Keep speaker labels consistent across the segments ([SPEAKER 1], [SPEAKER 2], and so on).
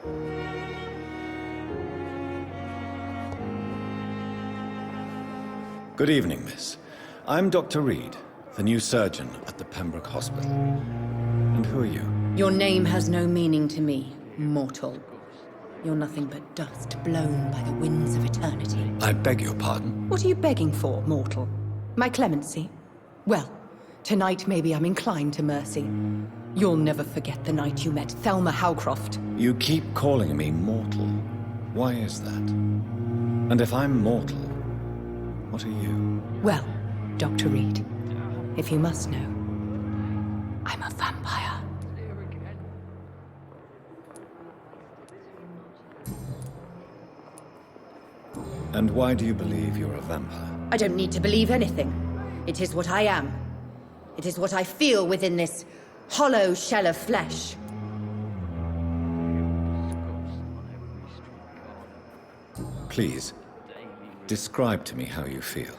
[SPEAKER 1] Good evening, miss. I'm Dr. Reed, the new surgeon at the Pembroke Hospital. And who are you?
[SPEAKER 2] Your name has no meaning to me, mortal. You're nothing but dust blown by the winds of eternity.
[SPEAKER 1] I beg your pardon?
[SPEAKER 2] What are you begging for, mortal? My clemency? Well, tonight maybe I'm inclined to mercy. You'll never forget the night you met Thelma Houkroft.
[SPEAKER 1] You keep calling me mortal. Why is that? And if I'm mortal, what are you?
[SPEAKER 2] Well, Dr. Reed, if you must know, I'm a vampire.
[SPEAKER 1] And why do you believe you're a vampire?
[SPEAKER 2] I don't need to believe anything. It is what I am. It is what I feel within this hollow shell of flesh.
[SPEAKER 1] Please, describe to me how you feel.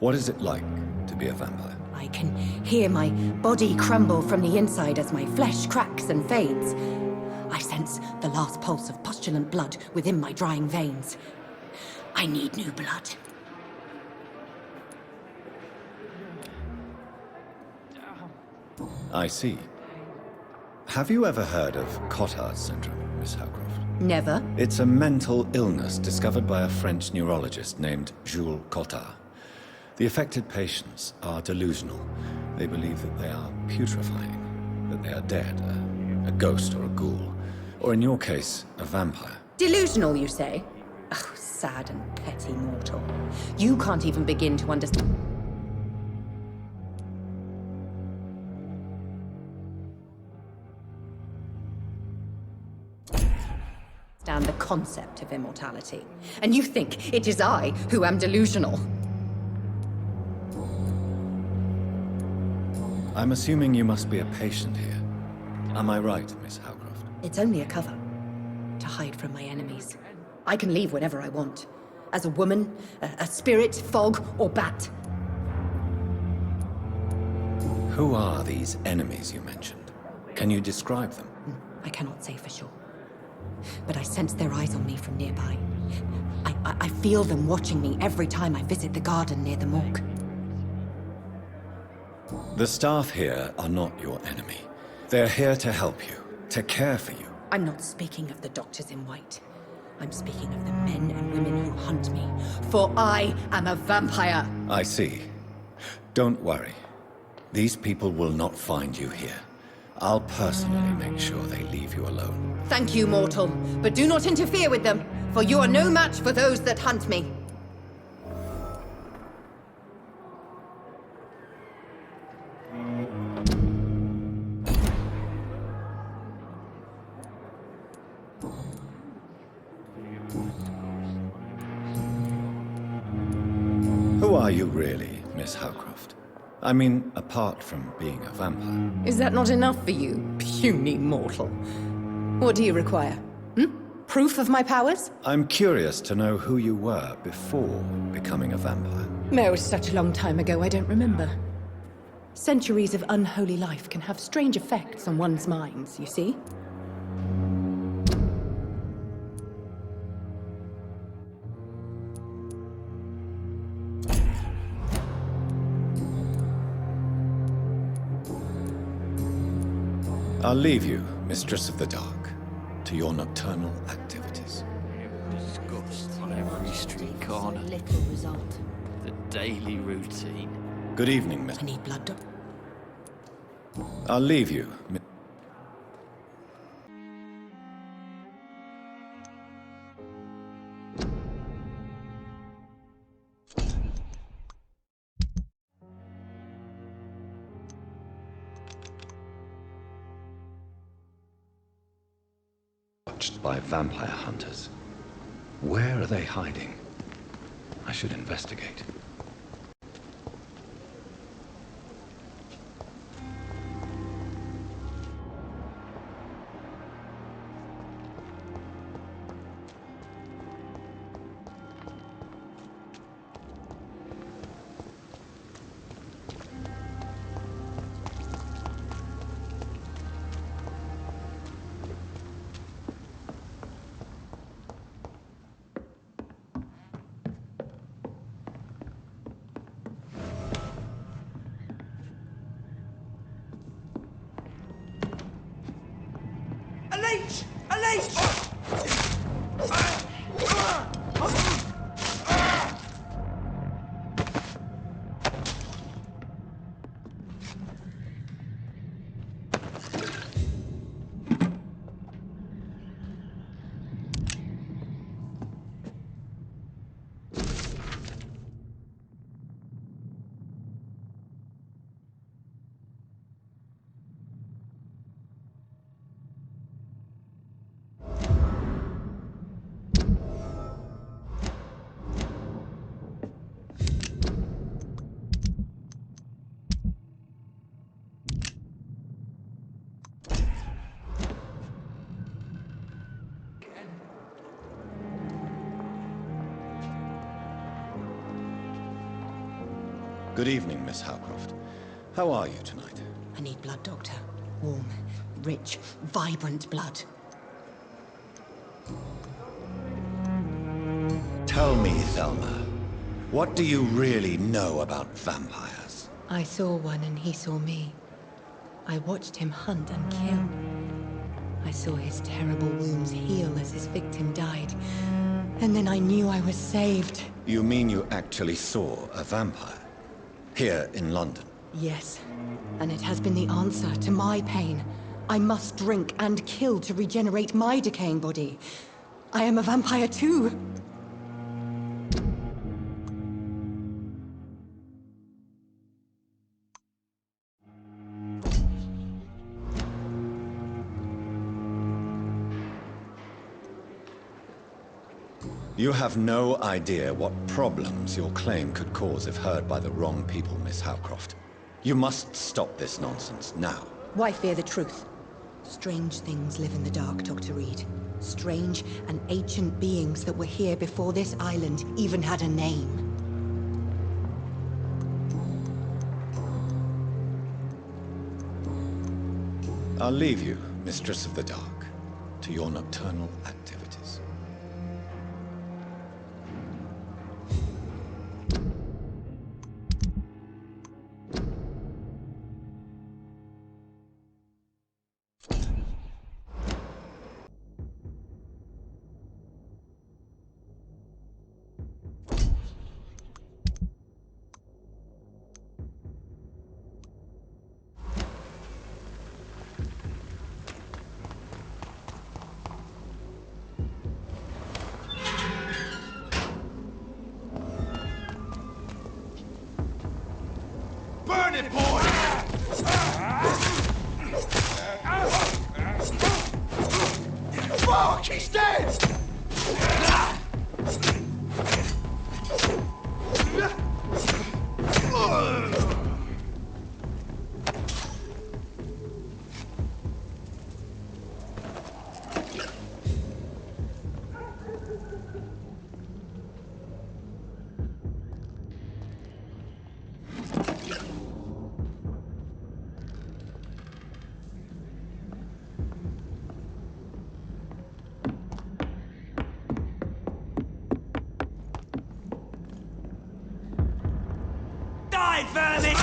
[SPEAKER 1] What is it like to be a vampire?
[SPEAKER 2] I can hear my body crumble from the inside as my flesh cracks and fades. I sense the last pulse of postulant blood within my drying veins. I need new blood.
[SPEAKER 1] I see. Have you ever heard of Cotard's syndrome, Miss Houkroft?
[SPEAKER 2] Never.
[SPEAKER 1] It's a mental illness discovered by a French neurologist named Jules Cotard. The affected patients are delusional. They believe that they are putrefying, that they are dead, a ghost or a ghoul, or in your case, a vampire.
[SPEAKER 2] Delusional, you say? Oh, sad and petty mortal. You can't even begin to understand the concept of immortality. And you think it is I who am delusional.
[SPEAKER 1] I'm assuming you must be a patient here. Am I right, Miss Houkroft?
[SPEAKER 2] It's only a cover. To hide from my enemies. I can leave whenever I want. As a woman, a spirit, fog, or bat.
[SPEAKER 1] Who are these enemies you mentioned? Can you describe them?
[SPEAKER 2] I cannot say for sure. But I sense their eyes on me from nearby. I feel them watching me every time I visit the garden near the morgue.
[SPEAKER 1] The staff here are not your enemy. They're here to help you, to care for you.
[SPEAKER 2] I'm not speaking of the doctors in white. I'm speaking of the men and women who hunt me. For I am a vampire!
[SPEAKER 1] I see. Don't worry. These people will not find you here. I'll personally make sure they leave you alone.
[SPEAKER 2] Thank you, mortal. But do not interfere with them, for you are no match for those that hunt me.
[SPEAKER 1] Who are you really, Miss Houkroft? I mean, apart from being a vampire.
[SPEAKER 2] Is that not enough for you, puny mortal? What do you require? Proof of my powers?
[SPEAKER 1] I'm curious to know who you were before becoming a vampire.
[SPEAKER 2] No, it was such a long time ago, I don't remember. Centuries of unholy life can have strange effects on one's minds, you see?
[SPEAKER 1] I'll leave you, Mistress of the Dark, to your nocturnal activities.
[SPEAKER 3] Disgust on every street corner.
[SPEAKER 4] Little result.
[SPEAKER 3] The daily routine.
[SPEAKER 1] Good evening, Miss.
[SPEAKER 2] I need blood, Doc.
[SPEAKER 1] I'll leave you. Watched by vampire hunters. Where are they hiding? I should investigate.
[SPEAKER 4] leech! A leech!
[SPEAKER 1] Good evening, Miss Houkroft. How are you tonight?
[SPEAKER 2] I need blood, Doctor. Warm, rich, vibrant blood.
[SPEAKER 1] Tell me, Thelma, what do you really know about vampires?
[SPEAKER 2] I saw one and he saw me. I watched him hunt and kill. I saw his terrible wounds heal as his victim died. And then I knew I was saved.
[SPEAKER 1] You mean you actually saw a vampire? Here in London?
[SPEAKER 2] Yes. And it has been the answer to my pain. I must drink and kill to regenerate my decaying body. I am a vampire too.
[SPEAKER 1] You have no idea what problems your claim could cause if heard by the wrong people, Miss Houkroft. You must stop this nonsense now.
[SPEAKER 2] Why fear the truth? Strange things live in the dark, Dr. Reed. Strange and ancient beings that were here before this island even had a name.
[SPEAKER 1] I'll leave you, Mistress of the Dark, to your nocturnal activities.
[SPEAKER 4] Burn it, boy! Fuck! He's dead! Die, vermin!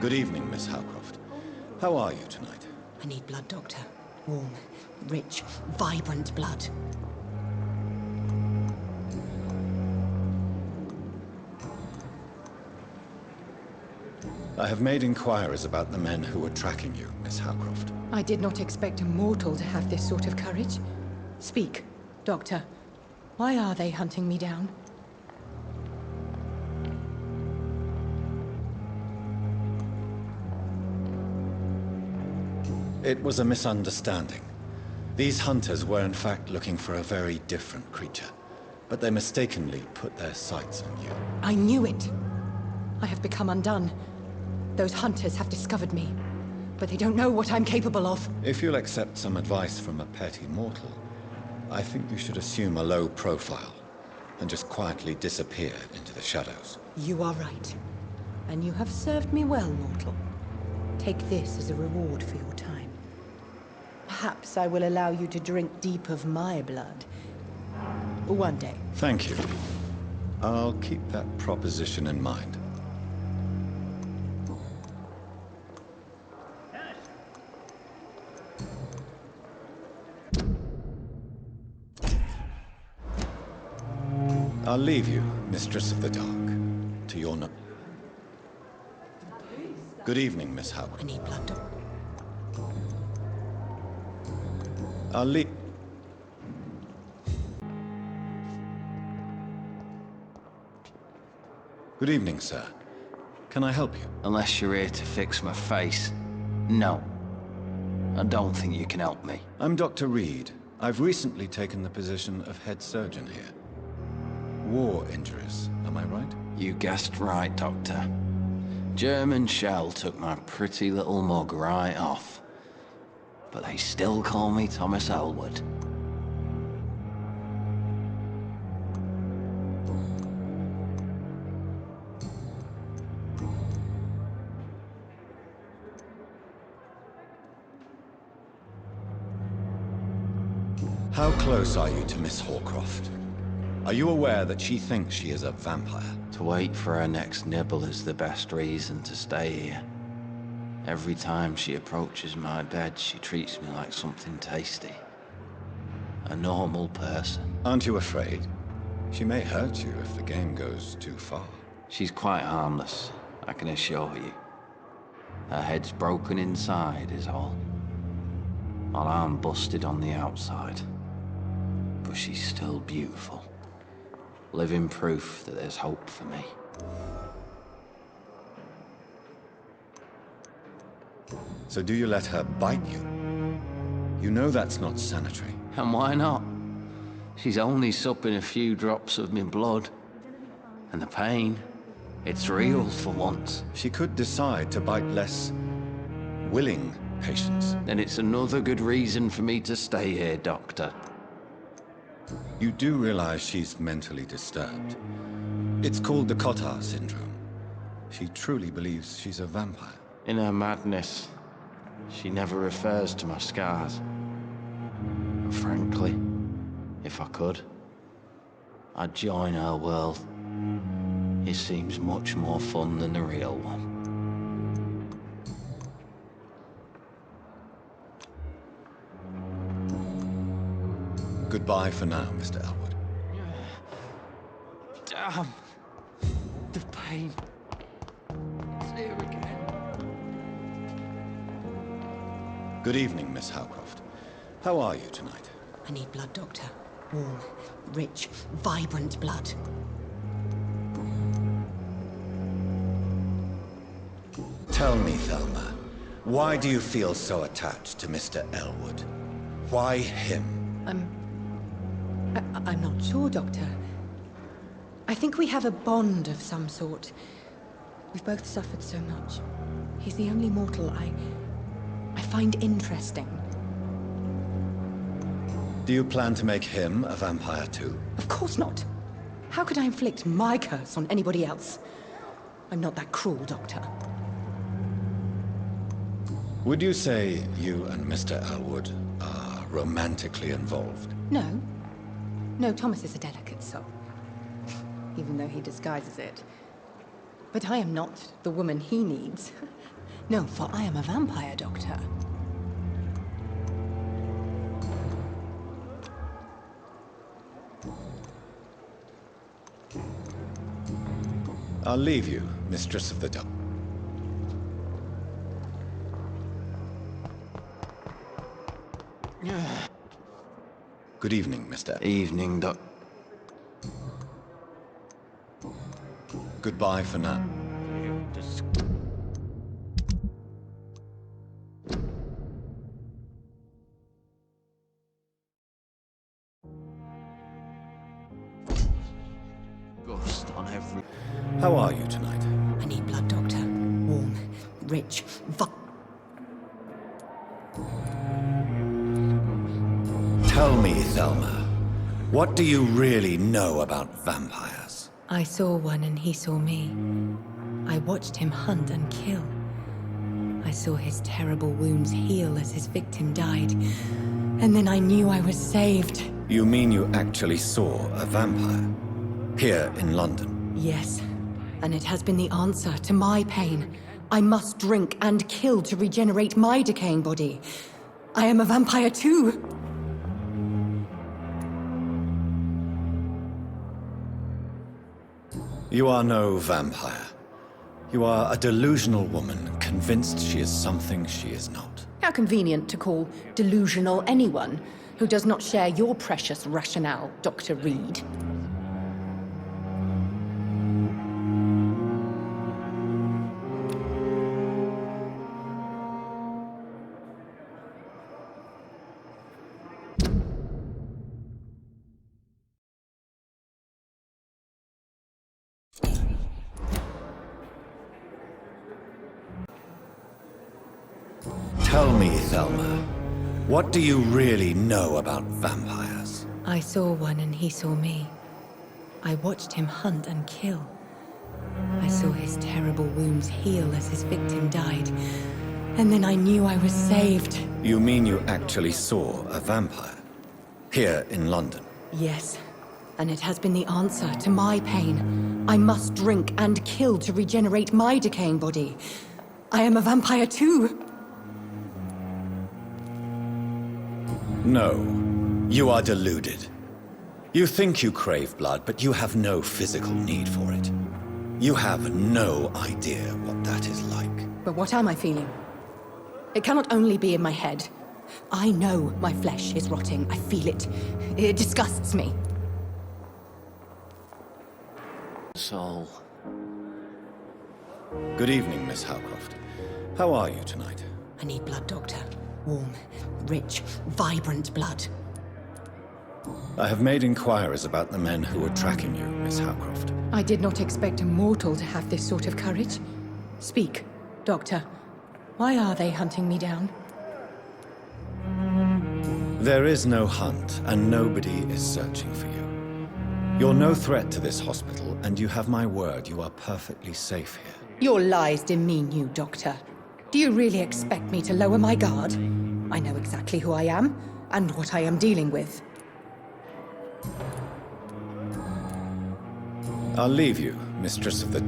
[SPEAKER 1] Good evening, Miss Houkroft. How are you tonight?
[SPEAKER 2] I need blood, Doctor. Warm, rich, vibrant blood.
[SPEAKER 1] I have made inquiries about the men who were tracking you, Miss Houkroft.
[SPEAKER 2] I did not expect a mortal to have this sort of courage. Speak, Doctor. Why are they hunting me down?
[SPEAKER 1] It was a misunderstanding. These hunters were in fact looking for a very different creature, but they mistakenly put their sights on you.
[SPEAKER 2] I knew it. I have become undone. Those hunters have discovered me, but they don't know what I'm capable of.
[SPEAKER 1] If you'll accept some advice from a petty mortal, I think you should assume a low profile and just quietly disappear into the shadows.
[SPEAKER 2] You are right. And you have served me well, mortal. Take this as a reward for your time. Perhaps I will allow you to drink deep of my blood. One day.
[SPEAKER 1] Thank you. I'll keep that proposition in mind. I'll leave you, Mistress of the Dark, to your no... Good evening, Miss Howard.
[SPEAKER 2] I need blood.
[SPEAKER 1] I'll leave... Good evening, sir. Can I help you?
[SPEAKER 3] Unless you're here to fix my face. No. I don't think you can help me.
[SPEAKER 1] I'm Dr. Reed. I've recently taken the position of head surgeon here. War injuries, am I right?
[SPEAKER 3] You guessed right, Doctor. German shell took my pretty little mug right off. But they still call me Thomas Elwood.
[SPEAKER 1] How close are you to Miss Houkroft? Are you aware that she thinks she is a vampire?
[SPEAKER 3] To wait for her next nibble is the best reason to stay here. Every time she approaches my bed, she treats me like something tasty. A normal person.
[SPEAKER 1] Aren't you afraid? She may hurt you if the game goes too far.
[SPEAKER 3] She's quite harmless, I can assure you. Her head's broken inside is all. While I'm busted on the outside. But she's still beautiful. Living proof that there's hope for me.
[SPEAKER 1] So do you let her bite you? You know that's not sanitary.
[SPEAKER 3] And why not? She's only supping a few drops of my blood. And the pain, it's real for once.
[SPEAKER 1] She could decide to bite less willing patients.
[SPEAKER 3] Then it's another good reason for me to stay here, Doctor.
[SPEAKER 1] You do realize she's mentally disturbed. It's called the Cotard syndrome. She truly believes she's a vampire.
[SPEAKER 3] In her madness, she never refers to my scars. And frankly, if I could, I'd join her world. It seems much more fun than the real one.
[SPEAKER 1] Goodbye for now, Mr. Elwood.
[SPEAKER 3] Damn! The pain. It's here again.
[SPEAKER 1] Good evening, Miss Houkroft. How are you tonight?
[SPEAKER 2] I need blood, Doctor. Warm, rich, vibrant blood.
[SPEAKER 1] Tell me, Thelma, why do you feel so attached to Mr. Elwood? Why him?
[SPEAKER 2] I'm not sure, Doctor. I think we have a bond of some sort. We've both suffered so much. He's the only mortal I find interesting.
[SPEAKER 1] Do you plan to make him a vampire too?
[SPEAKER 2] Of course not. How could I inflict my curse on anybody else? I'm not that cruel, Doctor.
[SPEAKER 1] Would you say you and Mr. Elwood are romantically involved?
[SPEAKER 2] No. No, Thomas is a delicate soul. Even though he disguises it. But I am not the woman he needs. No, for I am a vampire, Doctor.
[SPEAKER 1] I'll leave you, Mistress of the Dark. Good evening, Mr.
[SPEAKER 3] Evening, Doc.
[SPEAKER 1] Goodbye for now.
[SPEAKER 3] Ghost on every...
[SPEAKER 1] How are you tonight?
[SPEAKER 2] I need blood, Doctor. Warm, rich,
[SPEAKER 1] Tell me, Thelma, what do you really know about vampires?
[SPEAKER 2] I saw one and he saw me. I watched him hunt and kill. I saw his terrible wounds heal as his victim died. And then I knew I was saved.
[SPEAKER 1] You mean you actually saw a vampire? Here in London?
[SPEAKER 2] Yes. And it has been the answer to my pain. I must drink and kill to regenerate my decaying body. I am a vampire too.
[SPEAKER 1] You are no vampire. You are a delusional woman, convinced she is something she is not.
[SPEAKER 2] How convenient to call delusional anyone who does not share your precious rationale, Dr. Reed.
[SPEAKER 1] Tell me, Thelma, what do you really know about vampires?
[SPEAKER 2] I saw one and he saw me. I watched him hunt and kill. I saw his terrible wounds heal as his victim died. And then I knew I was saved.
[SPEAKER 1] You mean you actually saw a vampire? Here in London?
[SPEAKER 2] Yes. And it has been the answer to my pain. I must drink and kill to regenerate my decaying body. I am a vampire too.
[SPEAKER 1] No, you are deluded. You think you crave blood, but you have no physical need for it. You have no idea what that is like.
[SPEAKER 2] But what am I feeling? It cannot only be in my head. I know my flesh is rotting. I feel it. It disgusts me.
[SPEAKER 3] Soul.
[SPEAKER 1] Good evening, Miss Houkroft. How are you tonight?
[SPEAKER 2] I need blood, Doctor. Warm, rich, vibrant blood.
[SPEAKER 1] I have made inquiries about the men who were tracking you, Miss Houkroft.
[SPEAKER 2] I did not expect a mortal to have this sort of courage. Speak, Doctor. Why are they hunting me down?
[SPEAKER 1] There is no hunt, and nobody is searching for you. You're no threat to this hospital, and you have my word you are perfectly safe here.
[SPEAKER 2] Your lies demean you, Doctor. Do you really expect me to lower my guard? I know exactly who I am, and what I am dealing with.
[SPEAKER 1] I'll leave you, mistress of the